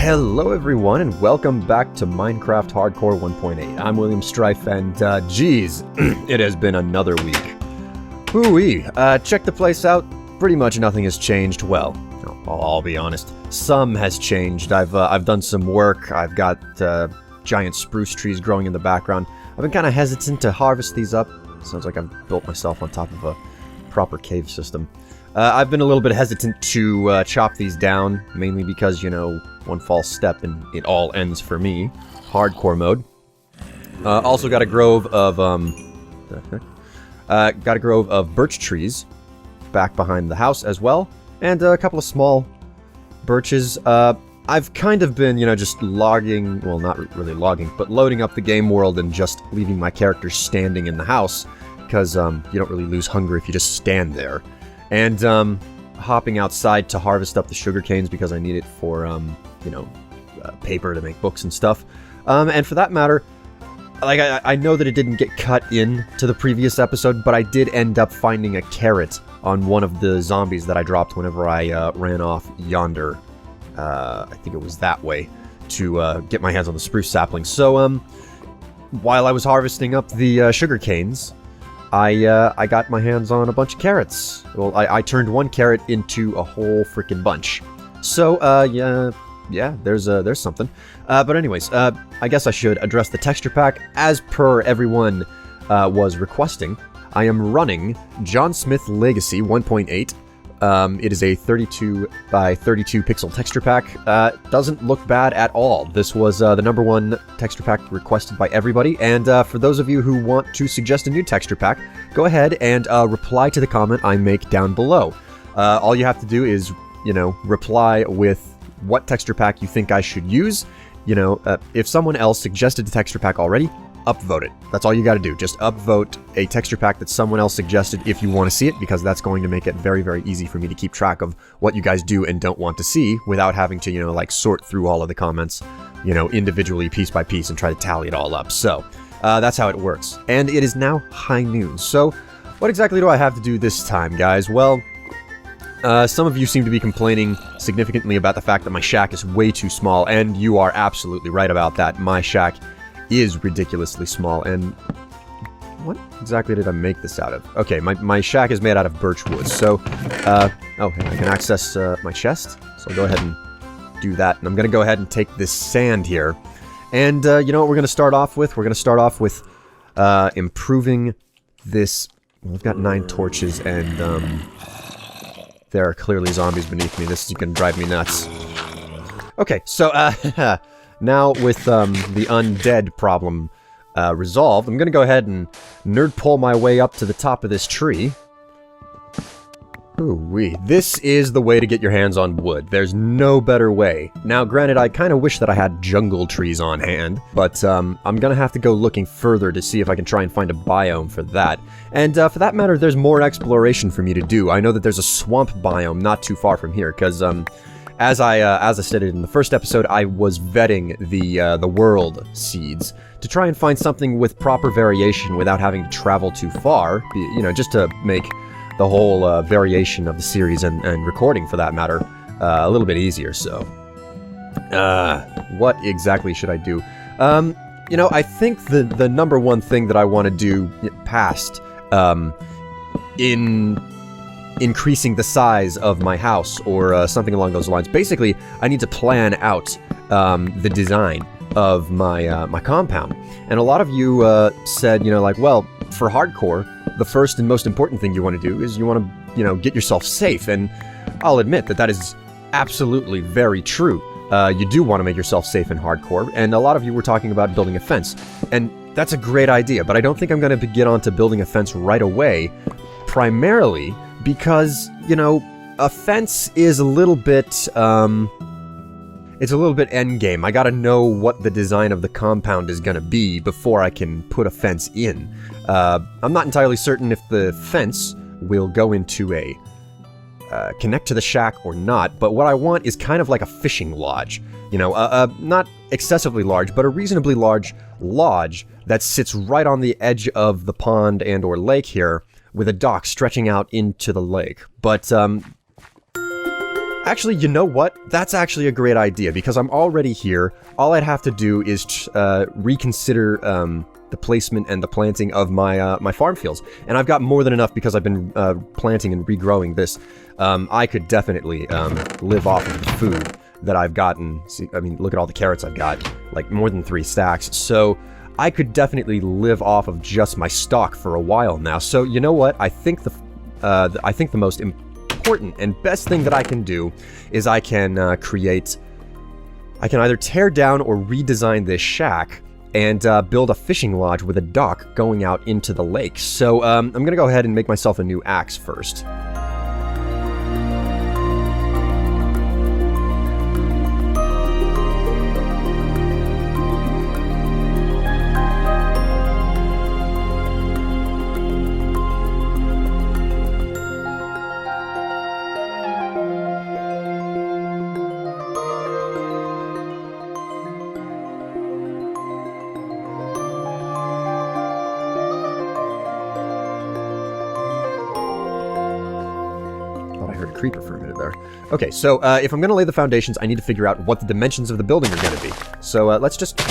Hello everyone and welcome back to Minecraft Hardcore 1.8. I'm William Strife and geez, it has been another week. Hoo-wee, check the place out, pretty much nothing has changed. Well, I'll be honest, some has changed. I've done some work, I've got giant spruce trees growing in the background. I've been kind of hesitant to harvest these up. Sounds like I've built myself on top of a proper cave system. I've been a little bit hesitant to chop these down, mainly because, you know, one false step and it all ends for me. Hardcore mode. Also got a grove of, birch trees back behind the house as well, and a couple of small birches. I've kind of been, you know, just logging, well, not really logging, but loading up the game world and just leaving my character standing in the house, because, you don't really lose hunger if you just stand there. And, hopping outside to harvest up the sugar canes because I need it for, you know, paper to make books and stuff. And for that matter, like, I know that it didn't get cut in to the previous episode, but I did end up finding a carrot on one of the zombies that I dropped whenever I, ran off yonder. I think it was that way, to, get my hands on the spruce saplings. So, while I was harvesting up the, sugar canes, I got my hands on a bunch of carrots. Well, I turned one carrot into a whole freaking bunch. So, yeah, there's something. But anyways, I guess I should address the texture pack. As per everyone was requesting, I am running John Smith Legacy 1.8. It is a 32 by 32 pixel texture pack. Doesn't look bad at all. This was the #1 texture pack requested by everybody, and for those of you who want to suggest a new texture pack, go ahead and reply to the comment I make down below. All you have to do is, you know, reply with what texture pack you think I should use. You know, if someone else suggested the texture pack already, upvote it. That's all you gotta do. Just upvote a texture pack that someone else suggested if you want to see it, because that's going to make it very, very easy for me to keep track of what you guys do and don't want to see without having to, you know, like sort through all of the comments, you know, individually, piece by piece, and try to tally it all up. So, that's how it works. And it is now high noon. So, what exactly do I have to do this time, guys? Well, some of you seem to be complaining significantly about the fact that my shack is way too small, and you are absolutely right about that. My shack is ridiculously small, and what exactly did I make this out of? Okay, my shack is made out of birch wood, so, oh, I can access, my chest, so I'll go ahead and do that, and I'm gonna go ahead and take this sand here, and, you know what we're gonna start off with? We're gonna start off with, improving this. Well, I've got 9 torches, and, there are clearly zombies beneath me. This is gonna drive me nuts. Okay, so, now, with the undead problem resolved, I'm gonna go ahead and nerd pull my way up to the top of this tree. Ooh-wee. This is the way to get your hands on wood. There's no better way. Now, granted, I kind of wish that I had jungle trees on hand, but I'm gonna have to go looking further to see if I can try and find a biome for that. And for that matter, there's more exploration for me to do. I know that there's a swamp biome not too far from here, because, as I stated in the first episode, I was vetting the world seeds to try and find something with proper variation without having to travel too far, you know, just to make the whole variation of the series and recording, for that matter, a little bit easier. So, what exactly should I do? You know, I think the #1 thing that I want to do past, in increasing the size of my house, or something along those lines. Basically, I need to plan out the design of my my compound. And a lot of you said, you know, like, well, for hardcore, the first and most important thing you want to do is you want to, you know, get yourself safe. And I'll admit that that is absolutely very true. You do want to make yourself safe in hardcore, and a lot of you were talking about building a fence. And that's a great idea, but I don't think I'm going to get on to building a fence right away, primarily because, you know, a fence is a little bit, it's a little bit endgame. I gotta know what the design of the compound is gonna be before I can put a fence in. I'm not entirely certain if the fence will go into a, connect to the shack or not, but what I want is kind of like a fishing lodge. You know, not excessively large, but a reasonably large lodge that sits right on the edge of the pond and or lake here, with a dock stretching out into the lake. But, Actually, you know what? That's actually a great idea, because I'm already here. All I'd have to do is reconsider the placement and the planting of my my farm fields. And I've got more than enough because I've been planting and regrowing this. I could definitely live off of the food that I've gotten. See, I mean, look at all the carrots I've got. Like, more than 3 stacks. So I could definitely live off of just my stock for a while now. So, you know what? I think the most important and best thing that I can do is I can I can either tear down or redesign this shack and build a fishing lodge with a dock going out into the lake. So I'm gonna go ahead and make myself a new axe first. Creeper for a minute there. Okay, so if I'm going to lay the foundations, I need to figure out what the dimensions of the building are going to be. So let's just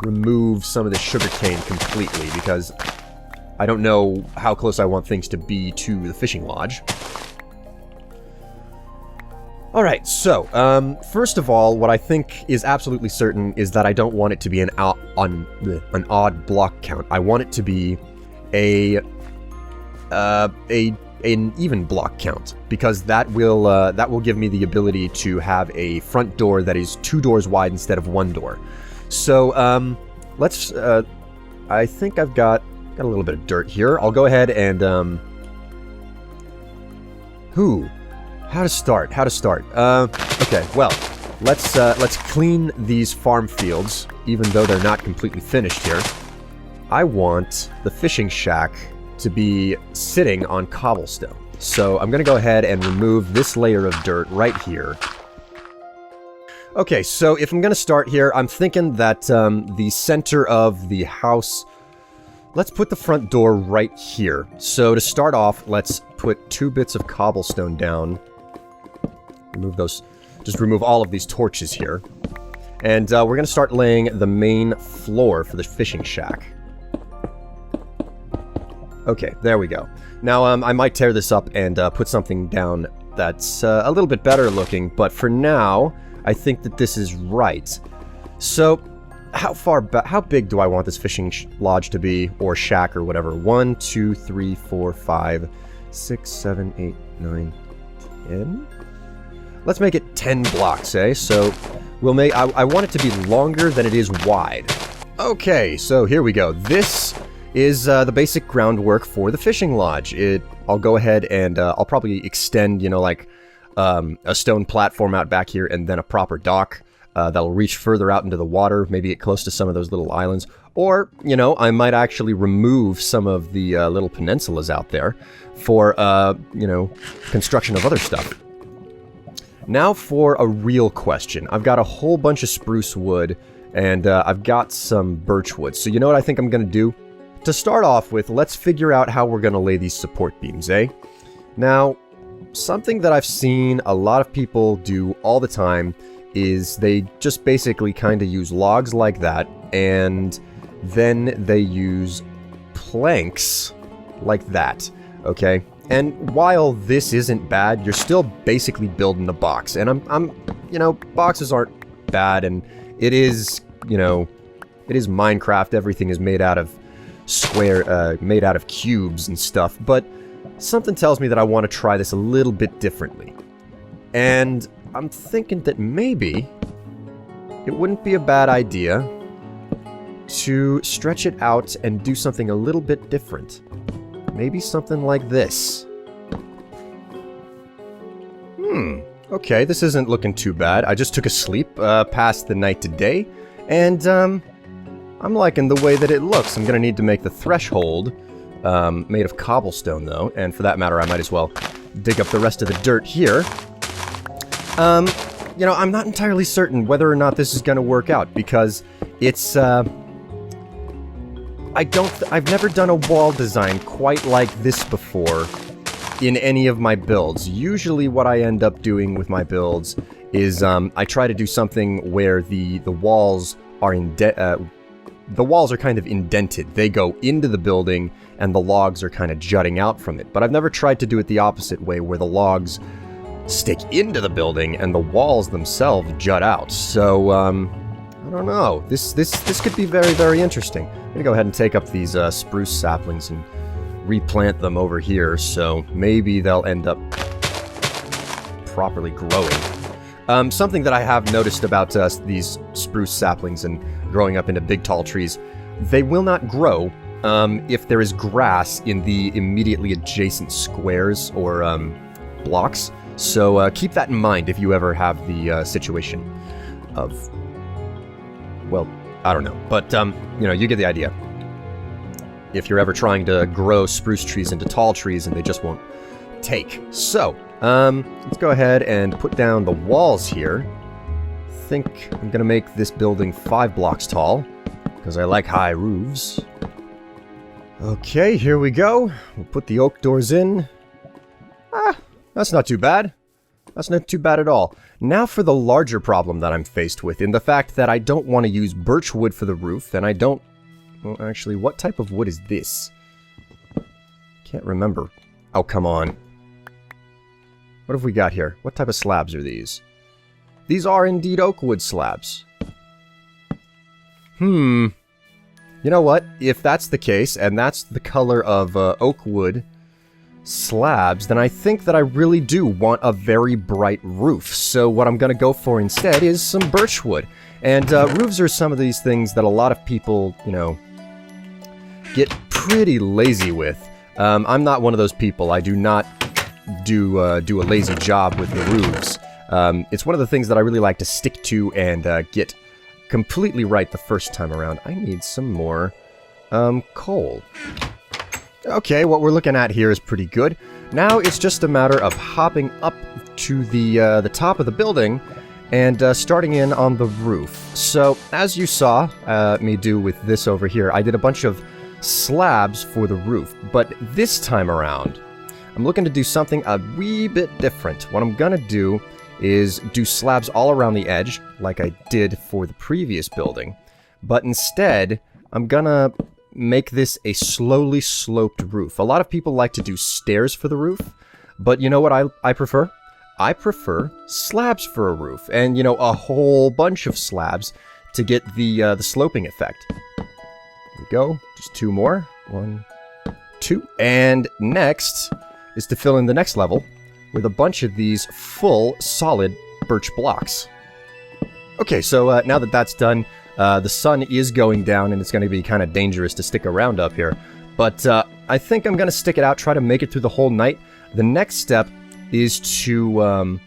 remove some of the sugarcane completely, because I don't know how close I want things to be to the fishing lodge. Alright, so first of all, what I think is absolutely certain is that I don't want it to be an odd block count. I want it to be an even block count, because that will give me the ability to have a front door that is 2 doors wide instead of 1 door. So let's I think I've got a little bit of dirt here. I'll go ahead and how to start? Okay, well, let's clean these farm fields, even though they're not completely finished here. I want the fishing shack to be sitting on cobblestone. So I'm going to go ahead and remove this layer of dirt right here. Okay, so if I'm going to start here, I'm thinking that the center of the house... Let's put the front door right here. So to start off, let's put 2 bits of cobblestone down. Remove those... Just remove all of these torches here. And we're going to start laying the main floor for the fishing shack. Okay, there we go. Now, I might tear this up and put something down that's a little bit better looking, but for now, I think that this is right. So, how big do I want this fishing lodge to be, or shack, or whatever? 1, 2, 3, 4, 5, 6, 7, 8, 9, 10? Let's make it 10 blocks, eh? So, we'll make... I want it to be longer than it is wide. Okay, so here we go. This is the basic groundwork for the fishing lodge. I'll go ahead and I'll probably extend, you know, like a stone platform out back here, and then a proper dock that'll reach further out into the water, maybe get close to some of those little islands. Or, you know, I might actually remove some of the little peninsulas out there for, you know, construction of other stuff. Now for a real question. I've got a whole bunch of spruce wood, and I've got some birch wood. So you know what I think I'm going to do? To start off with, let's figure out how we're going to lay these support beams, eh? Now, something that I've seen a lot of people do all the time is they just basically kind of use logs like that, and then they use planks like that, okay? And while this isn't bad, you're still basically building a box. And I'm you know, boxes aren't bad, and it is, you know, it is Minecraft. Everything is made out of made out of cubes and stuff, but something tells me that I want to try this a little bit differently. And I'm thinking that maybe it wouldn't be a bad idea to stretch it out and do something a little bit different. Maybe something like this. Okay, this isn't looking too bad. I just took a sleep past the night to day, and I'm liking the way that it looks. I'm gonna need to make the threshold made of cobblestone, though, and for that matter, I might as well dig up the rest of the dirt here. You know, I'm not entirely certain whether or not this is gonna work out, because it's, I've never done a wall design quite like this before, in any of my builds. Usually what I end up doing with my builds is I try to do something where the walls are the walls are kind of indented. They go into the building and the logs are kind of jutting out from it. But I've never tried to do it the opposite way, where the logs stick into the building and the walls themselves jut out. So I don't know. This could be very, very interesting. I'm gonna go ahead and take up these spruce saplings and replant them over here, so maybe they'll end up properly growing. Something that I have noticed about these spruce saplings and growing up into big tall trees, they will not grow if there is grass in the immediately adjacent squares or blocks. So keep that in mind if you ever have the situation of, well, I don't know, but you know, you get the idea. If you're ever trying to grow spruce trees into tall trees and they just won't take. So, let's go ahead and put down the walls here. I think I'm gonna make this building 5 blocks tall, because I like high roofs. Okay, here we go. We'll put the oak doors in. That's not too bad. That's not too bad at all. Now for the larger problem that I'm faced with, in the fact that I don't want to use birch wood for the roof, and I don't... Well, actually, what type of wood is this? Can't remember. Oh, come on. What have we got here? What type of slabs are these? These are indeed oak wood slabs. You know what? If that's the case, and that's the color of oak wood slabs, then I think that I really do want a very bright roof. So what I'm going to go for instead is some birch wood. And roofs are some of these things that a lot of people, you know, get pretty lazy with. I'm not one of those people. I do not do a lazy job with the roofs. It's one of the things that I really like to stick to and get completely right the first time around. I need some more coal. Okay, what we're looking at here is pretty good. Now it's just a matter of hopping up to the top of the building and starting in on the roof. So, as you saw me do with this over here, I did a bunch of slabs for the roof. But this time around, I'm looking to do something a wee bit different. What I'm gonna do is do slabs all around the edge, like I did for the previous building. But instead, I'm gonna make this a slowly sloped roof. A lot of people like to do stairs for the roof, but you know what I prefer? I prefer slabs for a roof, and you know, a whole bunch of slabs to get the sloping effect. There we go, just 2 more. 1, 2, and next is to fill in the next level with a bunch of these full solid birch blocks. Okay, so now that that's done, the sun is going down and it's going to be kind of dangerous to stick around up here. But I think I'm going to stick it out, try to make it through the whole night. The next step is to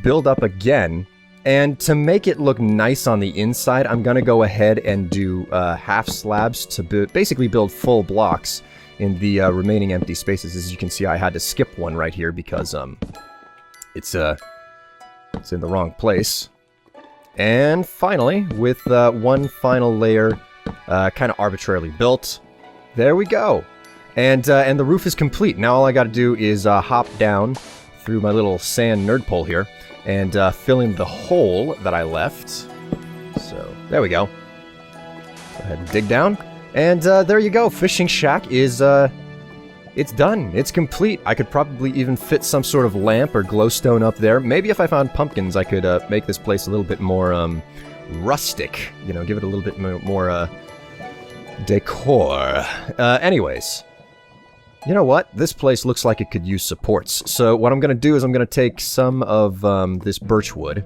build up again. And to make it look nice on the inside, I'm going to go ahead and do half slabs to basically build full blocks in the remaining empty spaces. As you can see, I had to skip one right here because it's in the wrong place. And finally, with one final layer kind of arbitrarily built, there we go. And the roof is complete. Now all I got to do is hop down through my little sand nerd pole here and fill in the hole that I left. So there we go. Go ahead and dig down. And there you go. Fishing shack is it's done. It's complete. I could probably even fit some sort of lamp or glowstone up there. Maybe if I found pumpkins, I could make this place a little bit more rustic. You know, give it a little bit more decor. Anyways, you know what? This place looks like it could use supports. So what I'm going to do is I'm going to take some of this birch wood.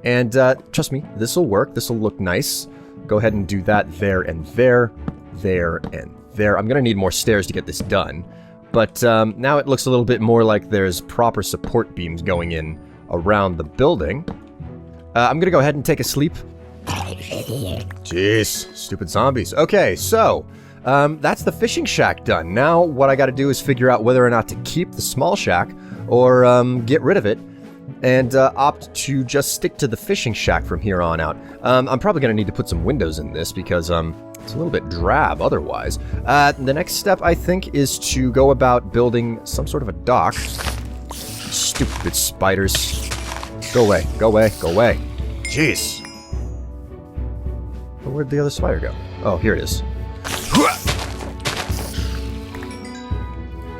And trust me, this will work. This will look nice. Go ahead and do that there and there. There and there. I'm going to need more stairs to get this done. But now it looks a little bit more like there's proper support beams going in around the building. I'm going to go ahead and take a sleep. Jeez, stupid zombies. Okay, so that's the fishing shack done. Now what I got to do is figure out whether or not to keep the small shack or get rid of it and opt to just stick to the fishing shack from here on out. I'm probably going to need to put some windows in this because it's a little bit drab otherwise. The next step, I think, is to go about building some sort of a dock. Stupid spiders. Go away, go away, go away. Jeez. Where'd the other spider go? Oh, here it is.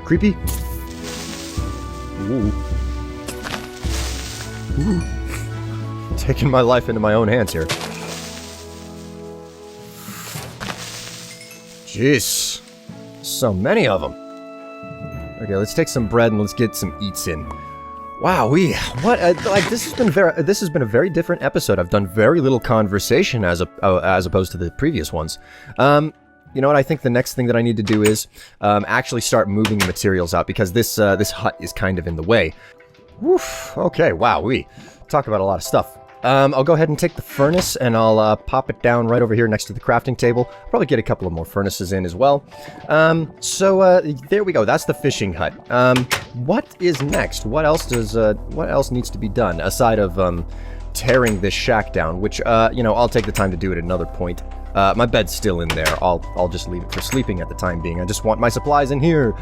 Creepy. Ooh. Ooh. Taking my life into my own hands here. Jeez. So many of them. Okay, let's take some bread and let's get some eats in. Wow, what? Like this has been a very different episode. I've done very little conversation as opposed to the previous ones. You know what? I think the next thing that I need to do is actually start moving the materials out because this hut is kind of in the way. Woof. Okay. Wow. We talk about a lot of stuff. I'll go ahead and take the furnace and I'll pop it down right over here next to the crafting table. Probably get a couple of more furnaces in as well. So there we go. That's the fishing hut. What is next? What else needs to be done aside of tearing this shack down? Which you know, I'll take the time to do it at another point. My bed's still in there. I'll just leave it for sleeping at the time being. I just want my supplies in here.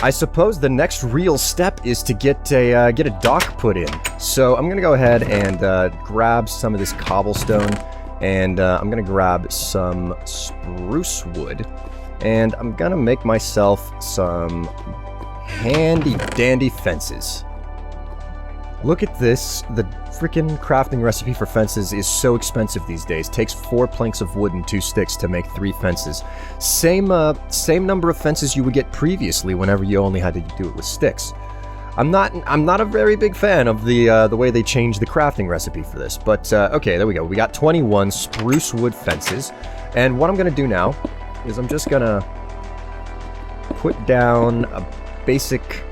I suppose the next real step is to get a dock put in. So I'm gonna go ahead and grab some of this cobblestone, and I'm gonna grab some spruce wood, and I'm gonna make myself some handy dandy fences. Look at this. The freaking crafting recipe for fences is so expensive these days. Takes 4 planks of wood and 2 sticks to make 3 fences. Same number of fences you would get previously whenever you only had to do it with sticks. I'm not a very big fan of the way they changed the crafting recipe for this, but okay, there we go. We got 21 spruce wood fences, and what I'm gonna do now is I'm just gonna put down a basic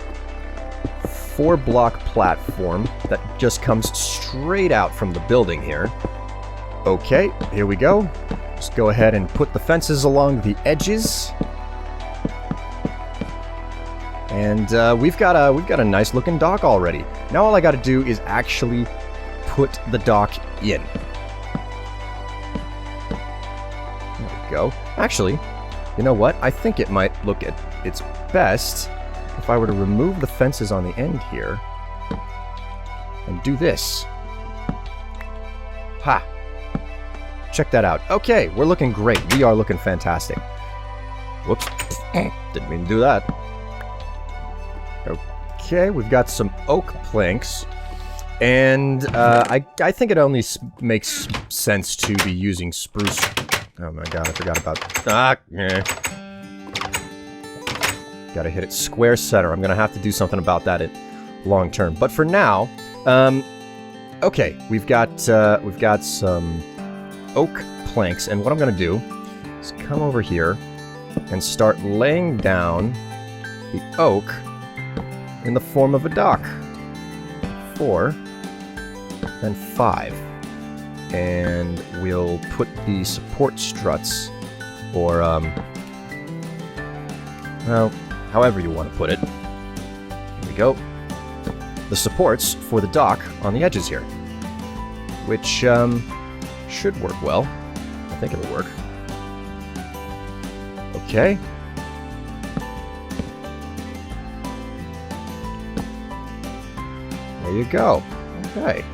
4-block platform that just comes straight out from the building here. Okay, here we go. Just go ahead and put the fences along the edges. And we've got a nice looking dock already. Now all I gotta do is actually put the dock in. There we go. Actually, you know what? I think it might look at its best if I were to remove the fences on the end here and do this. Ha! Check that out. Okay, we're looking great. We are looking fantastic. Whoops. Didn't mean to do that. Okay, we've got some oak planks. And I think it only makes sense to be using spruce. Oh my god, I forgot about... Gotta hit it square center. I'm gonna have to do something about that long term. But for now, okay, we've got some oak planks, and what I'm gonna do is come over here and start laying down the oak in the form of a dock. 4, then 5, and we'll put the support struts, or well, however you want to put it. Here we go. The supports for the dock on the edges here. Which should work well. I think it'll work. Okay. There you go. Okay.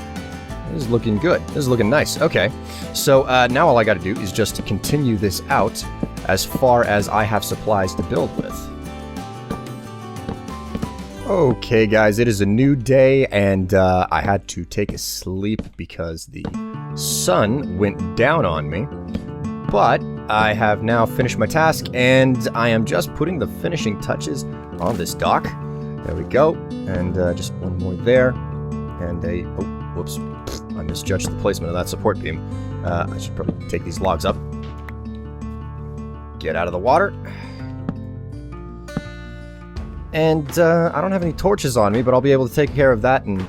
This is looking good. This is looking nice. Okay. So now all I gotta do is just to continue this out as far as I have supplies to build with. Okay guys, it is a new day, and I had to take a sleep because the sun went down on me. But I have now finished my task, and I am just putting the finishing touches on this dock. There we go, and just one more there, and a... oh, whoops, I misjudged the placement of that support beam. I should probably take these logs up. Get out of the water. And I don't have any torches on me, but I'll be able to take care of that in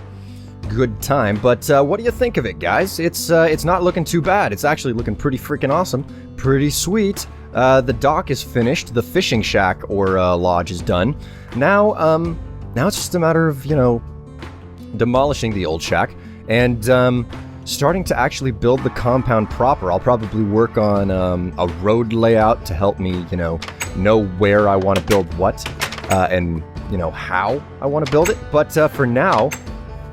good time. But what do you think of it, guys? It's not looking too bad. It's actually looking pretty freaking awesome. Pretty sweet. The dock is finished. The fishing shack, or lodge, is done. Now, now it's just a matter of, demolishing the old shack and starting to actually build the compound proper. I'll probably work on a road layout to help me, know where I want to build what and, how I want to build it. But for now,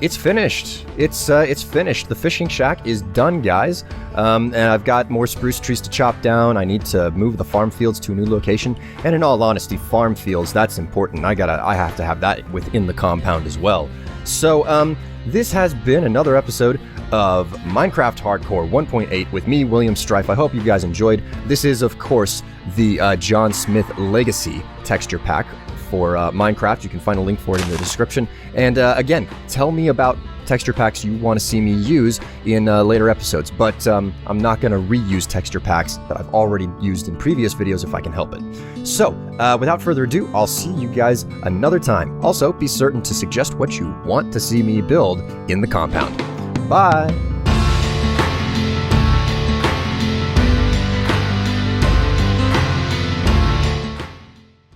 it's finished. It's finished. The fishing shack is done, guys. And I've got more spruce trees to chop down. I need to move the farm fields to a new location. And in all honesty, farm fields, that's important. I have to have that within the compound as well. So, this has been another episode of Minecraft Hardcore 1.8 with me, William Strife. I hope you guys enjoyed. This is, of course, the John Smith Legacy texture pack for Minecraft. You can find a link for it in the description. And again, tell me about texture packs you want to see me use in later episodes. But I'm not going to reuse texture packs that I've already used in previous videos if I can help it. So, without further ado, I'll see you guys another time. Also, be certain to suggest what you want to see me build in the compound. Bye!